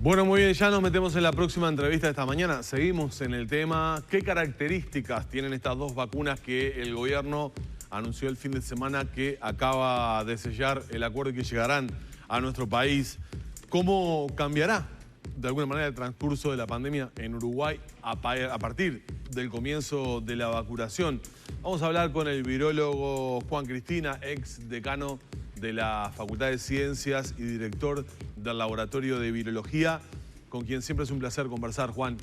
Bueno, muy bien, ya nos metemos en la próxima entrevista de esta mañana. Seguimos en el tema. ¿Qué características tienen estas dos vacunas que el gobierno anunció el fin de semana que acaba de sellar el acuerdo y que llegarán a nuestro país? ¿Cómo cambiará de alguna manera el transcurso de la pandemia en Uruguay a partir del comienzo de la vacunación? Vamos a hablar con el virólogo Juan Cristina, ex decano de la Facultad de Ciencias y director del Laboratorio de Virología, con quien siempre es un placer conversar. Juan,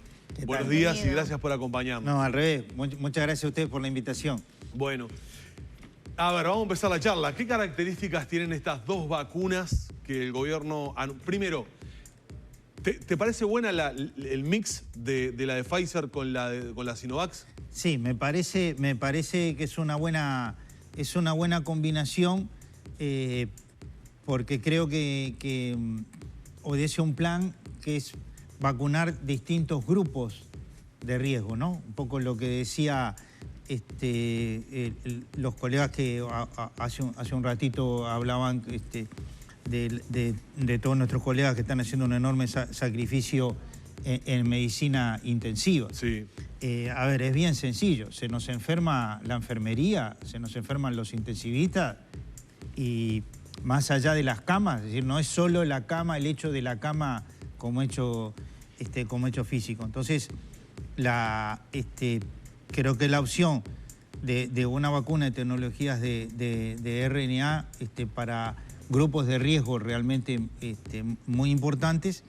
buenos días y gracias por acompañarnos. No, al revés. Muchas gracias a ustedes por la invitación. Bueno, a ver, vamos a empezar la charla. ¿Qué características tienen estas dos vacunas que el gobierno... Primero, ¿te parece buena el mix de la de Pfizer con la Sinovac? Sí, me parece que es una buena combinación, porque creo que obedece a un plan que es vacunar distintos grupos de riesgo, ¿no? Un poco lo que decía los colegas que hace un ratito hablaban de todos nuestros colegas que están haciendo un enorme sacrificio en medicina intensiva. Sí. A ver, es bien sencillo. Se nos enferma la enfermería, se nos enferman los intensivistas y más allá de las camas, es decir, no es solo la cama, el hecho de la cama como hecho físico. Entonces, creo que la opción de una vacuna de tecnologías de RNA para grupos de riesgo realmente muy importantes,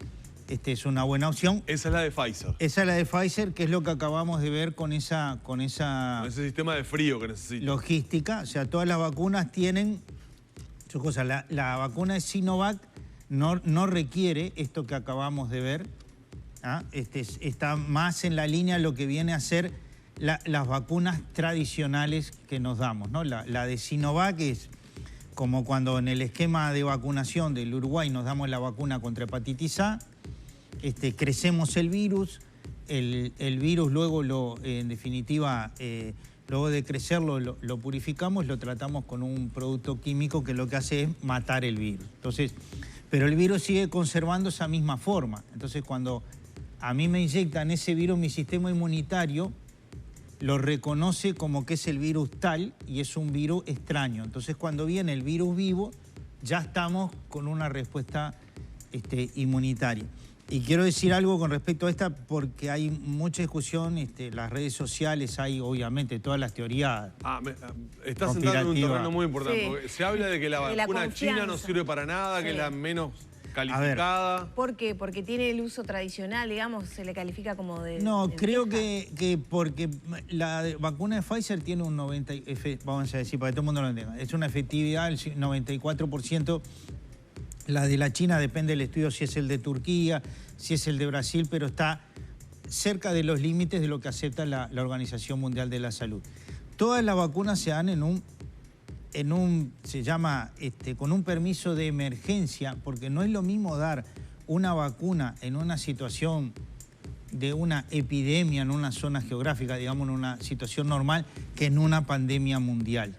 es una buena opción. Esa es la de Pfizer. Esa es la de Pfizer, que es lo que acabamos de ver con ese sistema de frío que necesita. Logística. O sea, todas las vacunas tienen sus cosas. La vacuna de Sinovac no requiere esto que acabamos de ver. Está más en la línea de lo que viene a ser las vacunas tradicionales que nos damos, ¿no? La de Sinovac es como cuando en el esquema de vacunación del Uruguay nos damos la vacuna contra hepatitis A, crecemos el virus, el virus luego en definitiva, luego de crecerlo lo purificamos, lo tratamos con un producto químico que lo que hace es matar el virus. Entonces, pero el virus sigue conservando esa misma forma. Entonces, cuando a mí me inyectan ese virus, mi sistema inmunitario lo reconoce como que es el virus tal y es un virus extraño. Entonces, cuando viene el virus vivo, ya estamos con una respuesta inmunitaria. Y quiero decir algo con respecto a esta porque hay mucha discusión, las redes sociales, hay obviamente todas las teorías. Estás entrando en un terreno muy importante. Sí. Porque se habla de que la vacuna china no sirve para nada, sí, que es la menos calificada. ¿Por qué? Porque tiene el uso tradicional, digamos, se le califica como de... No, creo que porque la vacuna de Pfizer tiene un 90, vamos a decir, para que todo el mundo lo entienda, es una efectividad del 94%. La de la China depende del estudio si es el de Turquía, si es el de Brasil, pero está cerca de los límites de lo que acepta la Organización Mundial de la Salud. Todas las vacunas se dan se llama, con un permiso de emergencia, porque no es lo mismo dar una vacuna en una situación de una epidemia, en una zona geográfica, digamos, en una situación normal, que en una pandemia mundial.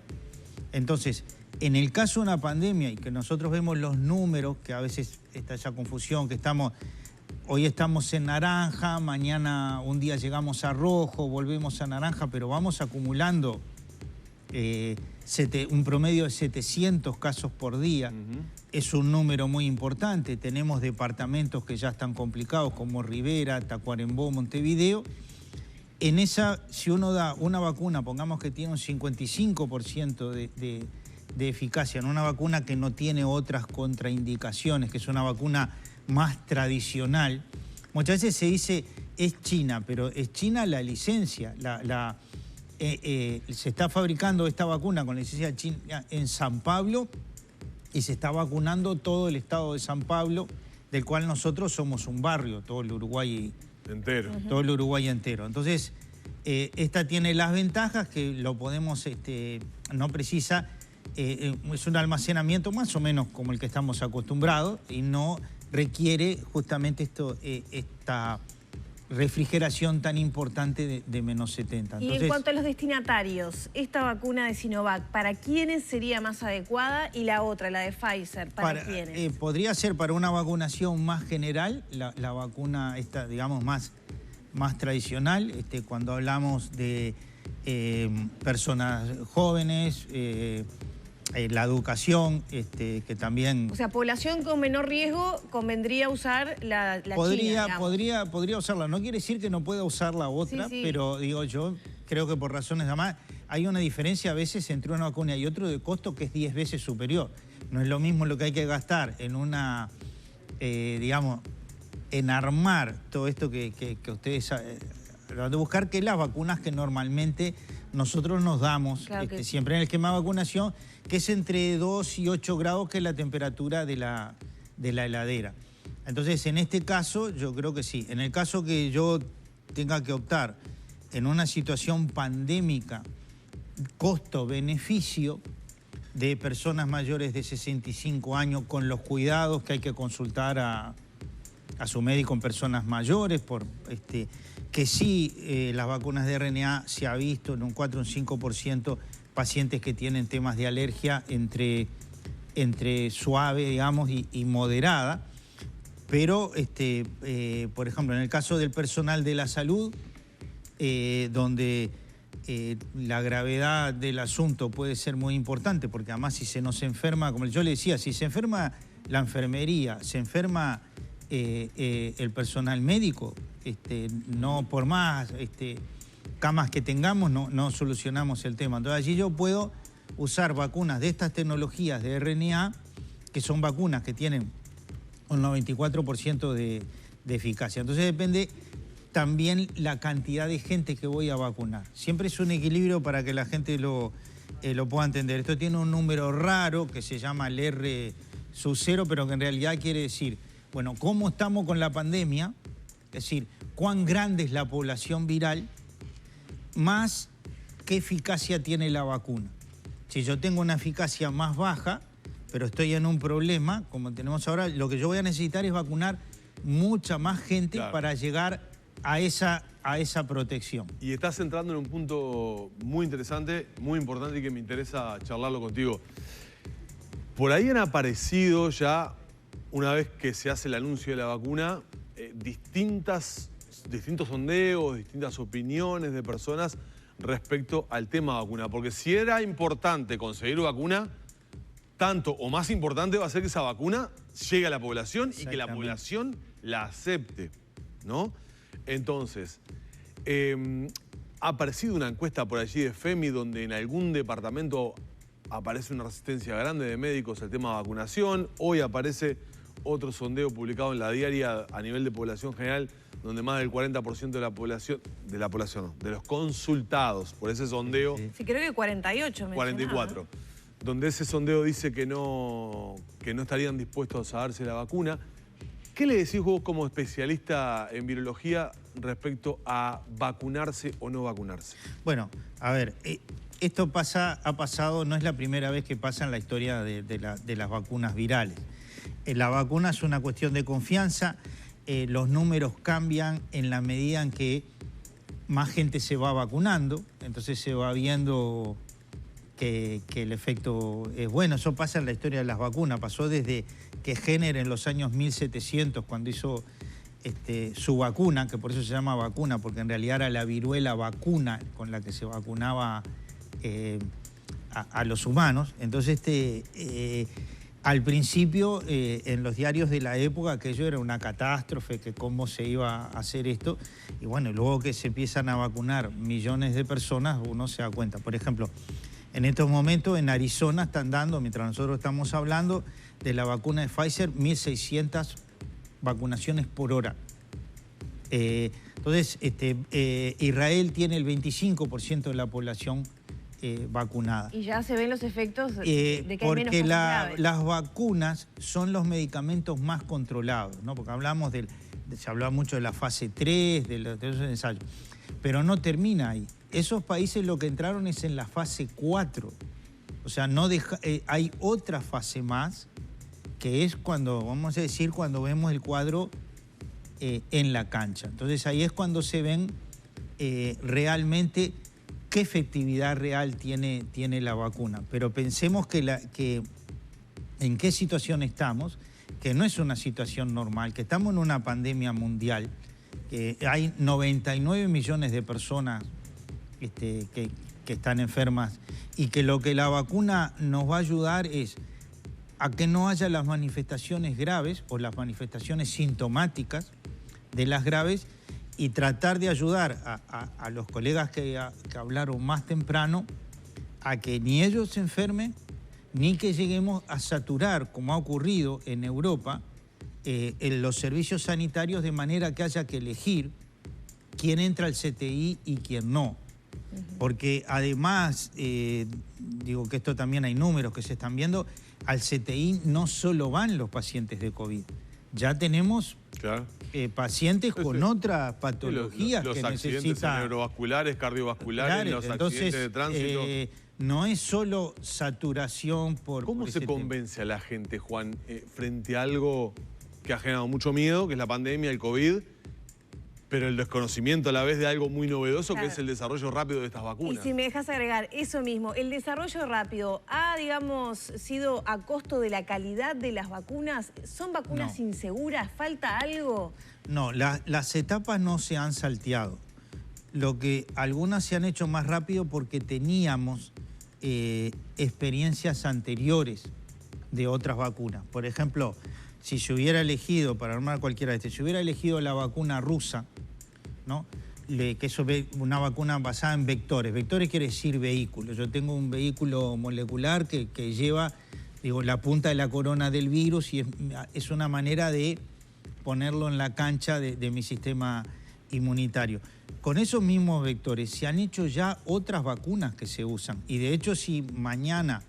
Entonces, en el caso de una pandemia y que nosotros vemos los números, que a veces está esa confusión, que hoy estamos en naranja, mañana un día llegamos a rojo, volvemos a naranja, pero vamos acumulando un promedio de 700 casos por día. Es un número muy importante. Tenemos departamentos que ya están complicados, como Rivera, Tacuarembó, Montevideo. En esa, si uno da una vacuna, pongamos que tiene un 55% de eficacia en una vacuna que no tiene otras contraindicaciones, que es una vacuna más tradicional. Muchas veces se dice es China, pero es China la licencia. Se está fabricando esta vacuna con licencia china en San Pablo y se está vacunando todo el estado de San Pablo, del cual nosotros somos un barrio, todo el Uruguay entero. Todo el Uruguay entero. Entonces, esta tiene las ventajas que lo podemos, no precisa. Es un almacenamiento más o menos como el que estamos acostumbrados y no requiere justamente refrigeración tan importante de menos 70. Entonces, y en cuanto a los destinatarios, esta vacuna de Sinovac, ¿para quiénes sería más adecuada? Y la otra, la de Pfizer, ¿para quiénes? Podría ser para una vacunación más general, la vacuna esta, digamos, más tradicional, cuando hablamos de personas jóvenes, la educación, que también... O sea, población con menor riesgo convendría usar la China, podría usarla. No quiere decir que no pueda usar la otra, sí. Pero digo, yo creo que por razones de más hay una diferencia a veces entre una vacuna y otra de costo que es 10 veces superior. No es lo mismo lo que hay que gastar en una, digamos, en armar todo esto que ustedes van a buscar, que las vacunas que normalmente nosotros nos damos, claro siempre en el esquema de vacunación, que es entre 2 y 8 grados, que es la temperatura de la heladera. Entonces, en este caso, yo creo que sí. En el caso que yo tenga que optar en una situación pandémica, costo-beneficio de personas mayores de 65 años, con los cuidados que hay que consultar a su médico en personas mayores, que sí, las vacunas de RNA se ha visto en un 4 o un 5% pacientes que tienen temas de alergia entre suave, digamos, y moderada. Pero, por ejemplo, en el caso del personal de la salud, donde la gravedad del asunto puede ser muy importante, porque además si se nos enferma, como yo le decía, si se enferma la enfermería, se enferma el personal médico, no por más camas que tengamos, no solucionamos el tema. Entonces allí yo puedo usar vacunas de estas tecnologías de RNA, que son vacunas que tienen un 94% de eficacia. Entonces depende también la cantidad de gente que voy a vacunar. Siempre es un equilibrio para que la gente lo pueda entender. Esto tiene un número raro que se llama el R0, pero que en realidad quiere decir, bueno, cómo estamos con la pandemia, es decir, cuán grande es la población viral, más qué eficacia tiene la vacuna. Si yo tengo una eficacia más baja, pero estoy en un problema, como tenemos ahora, lo que yo voy a necesitar es vacunar mucha más gente, claro, para llegar a esa protección. Y estás entrando en un punto muy interesante, muy importante, y que me interesa charlarlo contigo. Por ahí han aparecido ya, una vez que se hace el anuncio de la vacuna, distintos sondeos, distintas opiniones de personas respecto al tema vacuna. Porque si era importante conseguir vacuna, tanto o más importante va a ser que esa vacuna llegue a la población y que la población la acepte, ¿no? Entonces, ha aparecido una encuesta por allí de FEMI donde en algún departamento aparece una resistencia grande de médicos al tema de vacunación. Hoy aparece otro sondeo publicado en La Diaria a nivel de población general, donde más del 40% de los consultados por ese sondeo... Sí, creo que 48. 44. Donde ese sondeo dice que no estarían dispuestos a darse la vacuna. ¿Qué le decís vos como especialista en virología respecto a vacunarse o no vacunarse? Bueno, a ver, esto ha pasado, no es la primera vez que pasa en la historia de las vacunas virales. La vacuna es una cuestión de confianza, los números cambian en la medida en que más gente se va vacunando, entonces se va viendo que el efecto es bueno. Eso pasa en la historia de las vacunas, pasó desde que Jenner en los años 1700, cuando hizo su vacuna, que por eso se llama vacuna, porque en realidad era la viruela vacuna con la que se vacunaba a los humanos. Entonces, al principio, en los diarios de la época, aquello era una catástrofe, que cómo se iba a hacer esto. Y bueno, luego que se empiezan a vacunar millones de personas, uno se da cuenta. Por ejemplo, en estos momentos en Arizona están dando, mientras nosotros estamos hablando de la vacuna de Pfizer, 1.600 vacunaciones por hora. Entonces, Israel tiene el 25% de la población vacunada. Y ya se ven los efectos de que hay menos porque las vacunas son los medicamentos más controlados, ¿no? Porque se habla mucho de la fase 3, de esos ensayos, pero no termina ahí. Esos países lo que entraron es en la fase 4. O sea, hay otra fase más, que es cuando, vamos a decir, cuando vemos el cuadro en la cancha. Entonces ahí es cuando se ven realmente qué efectividad real tiene la vacuna. Pero pensemos que en qué situación estamos, que no es una situación normal, que estamos en una pandemia mundial, que hay 99 millones de personas que están enfermas y que lo que la vacuna nos va a ayudar es a que no haya las manifestaciones graves o las manifestaciones sintomáticas de las graves y tratar de ayudar a los colegas que hablaron más temprano a que ni ellos se enfermen ni que lleguemos a saturar, como ha ocurrido en Europa, en los servicios sanitarios de manera que haya que elegir quién entra al CTI y quién no. Porque además, digo que esto también hay números que se están viendo, al CTI no solo van los pacientes de COVID, ya tenemos pacientes con otras patologías los que accidentes necesitan... neurovasculares, cardiovasculares, los accidentes de tránsito. No es solo saturación por... ¿Cómo se convence a la gente, Juan, frente a algo que ha generado mucho miedo, que es la pandemia, el COVID, pero el desconocimiento a la vez de algo muy novedoso, que es el desarrollo rápido de estas vacunas? Y si me dejas agregar eso mismo, el desarrollo rápido ha, digamos, sido a costo de la calidad de las vacunas. ¿Son vacunas inseguras? ¿Falta algo? No, las etapas no se han salteado. Lo que algunas se han hecho más rápido porque teníamos experiencias anteriores de otras vacunas. Por ejemplo, si se hubiera elegido, para armar cualquiera de estas, si hubiera elegido la vacuna rusa, ¿no? Que es una vacuna basada en vectores. Vectores quiere decir vehículo. Yo tengo un vehículo molecular que lleva, digo, la punta de la corona del virus y es una manera de ponerlo en la cancha de mi sistema inmunitario. Con esos mismos vectores se han hecho ya otras vacunas que se usan. Y de hecho, si mañana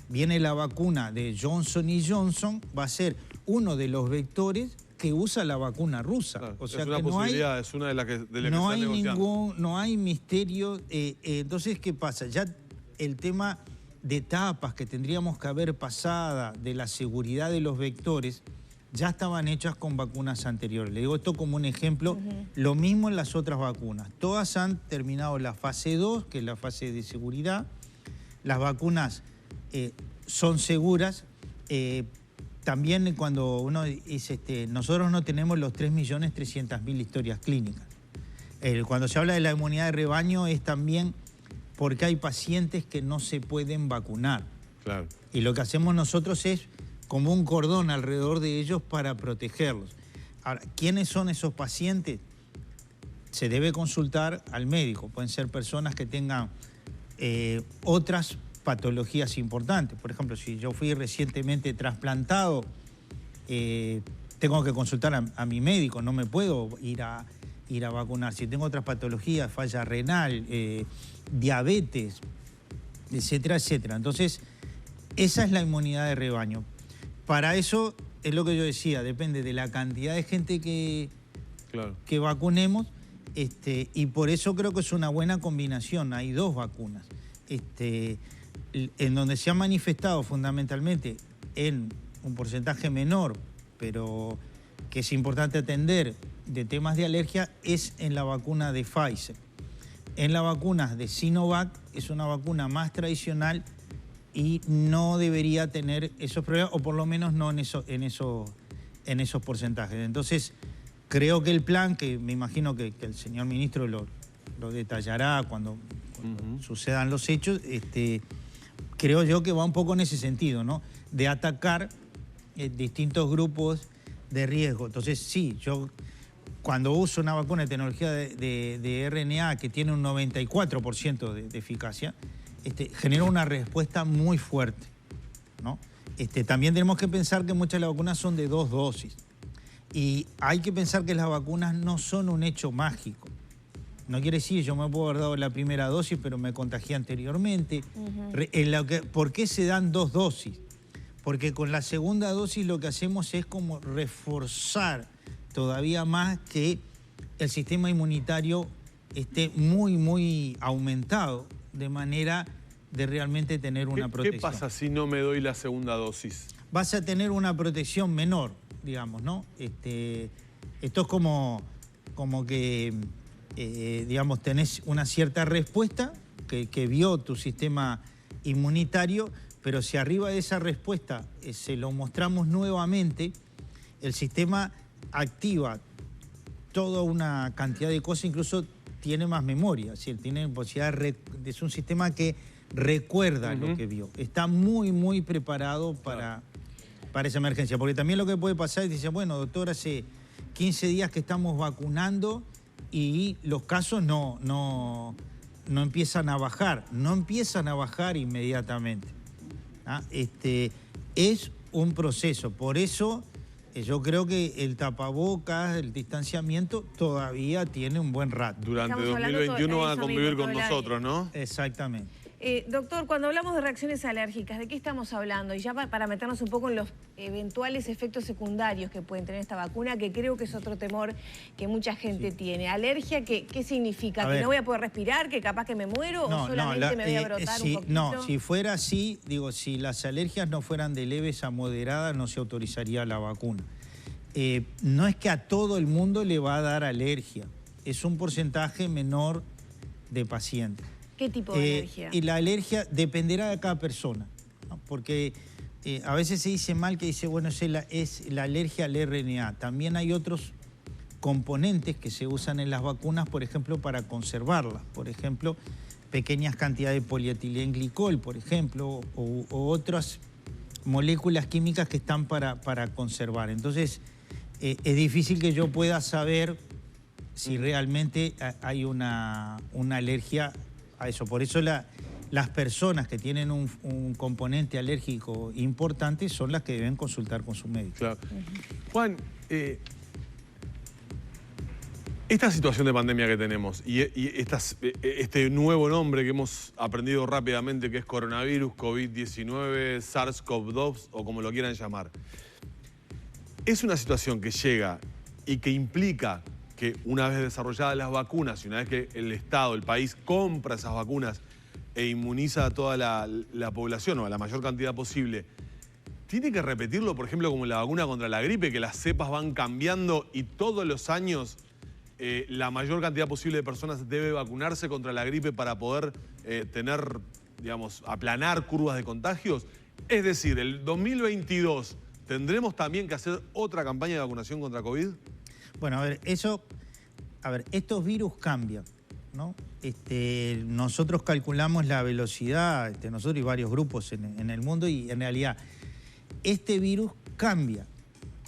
viene la vacuna de Johnson & Johnson, va a ser uno de los vectores que usa la vacuna rusa. Claro, o sea es una que posibilidad, es una de las que no están negociando. No hay misterio. Entonces, ¿qué pasa? Ya el tema de etapas que tendríamos que haber pasado de la seguridad de los vectores ya estaban hechas con vacunas anteriores. Le digo esto como un ejemplo. Lo mismo en las otras vacunas. Todas han terminado la fase 2, que es la fase de seguridad. Las vacunas son seguras. También cuando uno dice, nosotros no tenemos los 3.300.000 historias clínicas. Cuando se habla de la inmunidad de rebaño es también porque hay pacientes que no se pueden vacunar. Claro. Y lo que hacemos nosotros es como un cordón alrededor de ellos para protegerlos. Ahora, ¿quiénes son esos pacientes? Se debe consultar al médico. Pueden ser personas que tengan otras patologías importantes. Por ejemplo, si yo fui recientemente trasplantado, tengo que consultar a mi médico, no me puedo ir a vacunar. Si tengo otras patologías, falla renal, diabetes, etcétera, etcétera. Entonces, esa es la inmunidad de rebaño. Para eso, es lo que yo decía, depende de la cantidad de gente que vacunemos, y por eso creo que es una buena combinación. Hay dos vacunas. En donde se ha manifestado fundamentalmente en un porcentaje menor, pero que es importante atender de temas de alergia, es en la vacuna de Pfizer. En la vacuna de Sinovac es una vacuna más tradicional y no debería tener esos problemas, o por lo menos no en esos porcentajes. Entonces, creo que el plan, que me imagino que el señor ministro lo detallará cuando sucedan los hechos, creo yo que va un poco en ese sentido, ¿no? De atacar distintos grupos de riesgo. Entonces, sí, yo cuando uso una vacuna de tecnología de RNA que tiene un 94% de eficacia, genera una respuesta muy fuerte, ¿no? También tenemos que pensar que muchas de las vacunas son de 2 dosis. Y hay que pensar que las vacunas no son un hecho mágico. No quiere decir, yo me puedo haber dado la primera dosis, pero me contagié anteriormente. ¿Por qué se dan 2 dosis? Porque con la segunda dosis lo que hacemos es como reforzar todavía más que el sistema inmunitario esté muy, muy aumentado, de manera de realmente tener una protección. ¿Qué pasa si no me doy la segunda dosis? Vas a tener una protección menor, digamos, ¿no? Esto es como que, digamos, tenés una cierta respuesta que vio tu sistema inmunitario, pero si arriba de esa respuesta se lo mostramos nuevamente, el sistema activa toda una cantidad de cosas, incluso tiene más memoria, es decir, tiene posibilidad es un sistema que recuerda lo que vio. Está muy, muy preparado para esa emergencia, porque también lo que puede pasar es que dice, bueno, doctor, hace 15 días que estamos vacunando y los casos no empiezan a bajar, no empiezan a bajar inmediatamente. Es un proceso, por eso yo creo que el tapabocas, el distanciamiento todavía tiene un buen rato. Durante 2021 van a convivir con nosotros, ¿no? Exactamente. Doctor, cuando hablamos de reacciones alérgicas, ¿de qué estamos hablando? Y ya para meternos un poco en los eventuales efectos secundarios que pueden tener esta vacuna, que creo que es otro temor que mucha gente tiene. ¿Alergia qué significa? ¿Que no voy a poder respirar? ¿Que capaz que me muero? ¿O solamente me voy a brotar un poquito? No, si fuera así, digo, si las alergias no fueran de leves a moderadas, no se autorizaría la vacuna. No es que a todo el mundo le va a dar alergia, es un porcentaje menor de pacientes. ¿Qué tipo de alergia? Y la alergia dependerá de cada persona, ¿no? Porque a veces se dice mal que dice, bueno, es la alergia al RNA. También hay otros componentes que se usan en las vacunas, por ejemplo, para conservarlas. Por ejemplo, pequeñas cantidades de polietilenglicol, por ejemplo, o otras moléculas químicas que están para conservar. Entonces, es difícil que yo pueda saber si realmente hay una alergia a eso. Por eso las personas que tienen un componente alérgico importante son las que deben consultar con su médico. Claro. Juan, esta situación de pandemia que tenemos y este nuevo nombre que hemos aprendido rápidamente, que es coronavirus, COVID-19, SARS-CoV-2 o como lo quieran llamar, es una situación que llega y que implica que una vez desarrolladas las vacunas y una vez que el Estado, el país, compra esas vacunas e inmuniza a toda la población o a la mayor cantidad posible, ¿tiene que repetirlo, por ejemplo, como la vacuna contra la gripe, que las cepas van cambiando y todos los años la mayor cantidad posible de personas debe vacunarse contra la gripe para poder tener, digamos, aplanar curvas de contagios? Es decir, el 2022, ¿tendremos también que hacer otra campaña de vacunación contra COVID? Bueno, estos virus cambian, ¿no? Nosotros calculamos la velocidad, nosotros y varios grupos en el mundo, y en realidad este virus cambia.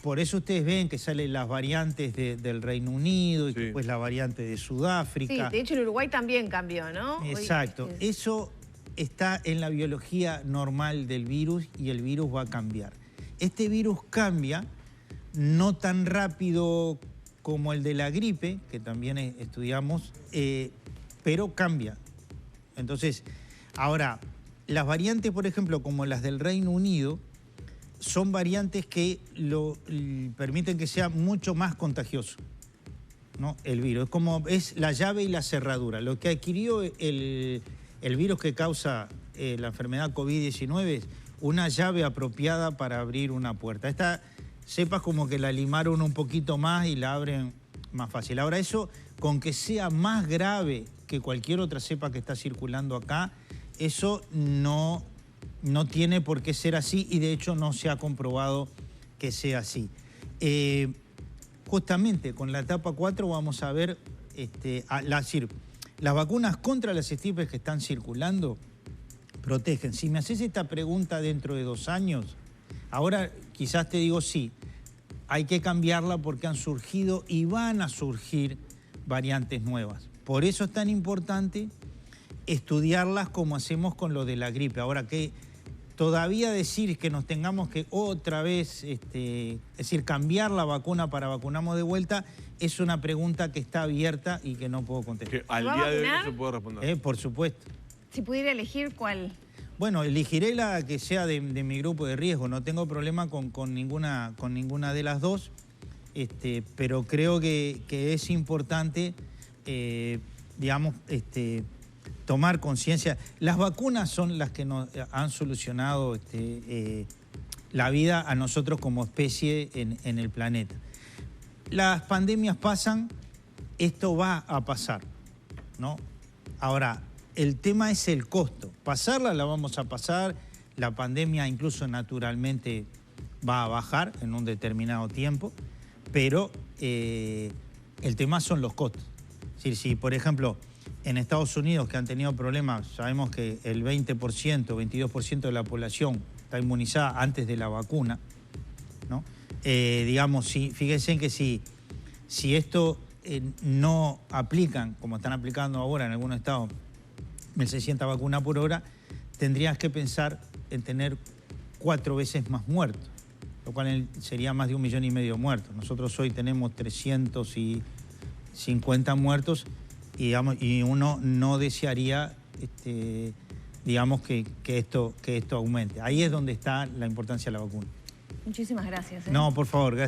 Por eso ustedes ven que salen las variantes del Reino Unido y después la variante de Sudáfrica. Sí, de hecho en Uruguay también cambió, ¿no? Exacto. Eso está en la biología normal del virus y el virus va a cambiar. Este virus cambia no tan rápido como el de la gripe, que también estudiamos, pero cambia. Entonces, ahora, las variantes, por ejemplo, como las del Reino Unido, son variantes que permiten que sea mucho más contagioso, ¿no? El virus. Es la llave y la cerradura. Lo que adquirió el virus que causa la enfermedad COVID-19 es una llave apropiada para abrir una puerta. Esta cepas como que la limaron un poquito más y la abren más fácil. Ahora, eso, con que sea más grave que cualquier otra cepa que está circulando acá, eso no tiene por qué ser así y de hecho no se ha comprobado que sea así. Justamente con la etapa 4 vamos a ver, las vacunas contra las estirpes que están circulando protegen. Si me haces esta pregunta dentro de 2 años, ahora quizás te digo sí, hay que cambiarla porque han surgido y van a surgir variantes nuevas. Por eso es tan importante estudiarlas como hacemos con lo de la gripe. Ahora, que todavía decir que nos tengamos que otra vez, es decir, cambiar la vacuna para vacunarnos de vuelta, es una pregunta que está abierta y que no puedo contestar. Que al día de hoy no se puede responder. Por supuesto. Si pudiera elegir, ¿cuál? Bueno, elegiré la que sea de mi grupo de riesgo. No tengo problema con ninguna de las dos, pero creo que es importante, digamos, tomar conciencia. Las vacunas son las que nos han solucionado la vida a nosotros como especie en el planeta. las pandemias pasan, esto va a pasar, ¿no? Ahora, el tema es el costo. Pasarla la vamos a pasar, la pandemia incluso naturalmente va a bajar en un determinado tiempo, pero el tema son los costos. Es decir, si por ejemplo en Estados Unidos, que han tenido problemas, sabemos que el 20%, 22% de la población está inmunizada antes de la vacuna, ¿no? Digamos, fíjense que si esto no aplican, como están aplicando ahora en algunos estados, 1.600 vacunas por hora, tendrías que pensar en tener 4 veces más muertos, lo cual sería más de 1,5 millones de muertos. Nosotros hoy tenemos 350 muertos y, digamos, y uno no desearía digamos, que esto aumente. Ahí es donde está la importancia de la vacuna. Muchísimas gracias. No, por favor, gracias.